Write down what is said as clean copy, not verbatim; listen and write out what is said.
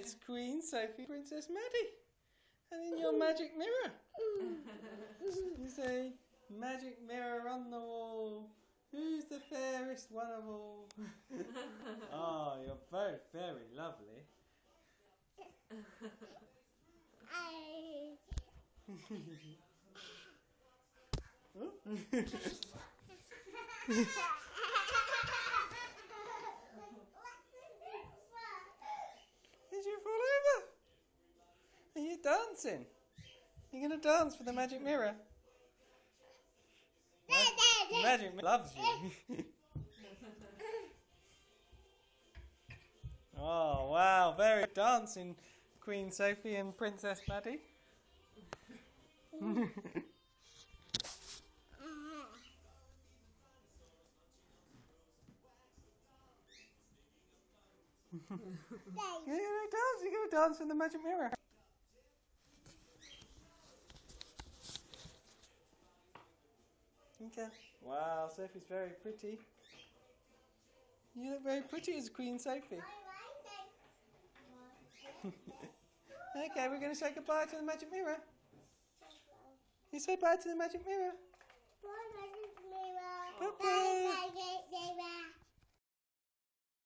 It's Queen Sophie, Princess Maddie. And in your magic mirror, you say, magic mirror on the wall, who's the fairest one of all? Oh, you're both very lovely. Did you fall over? Are you dancing? You're going to dance for the magic mirror? Magic mirror loves you. Oh, wow. Very dancing, Queen Sophie and Princess Maddie. You're going to dance in the magic mirror. Okay. Wow, Sophie's very pretty. You look very pretty as Queen Sophie. Okay, we're going to say goodbye to the magic mirror. You say bye to the magic mirror. Bye, magic mirror. Bye-bye. Bye, magic mirror.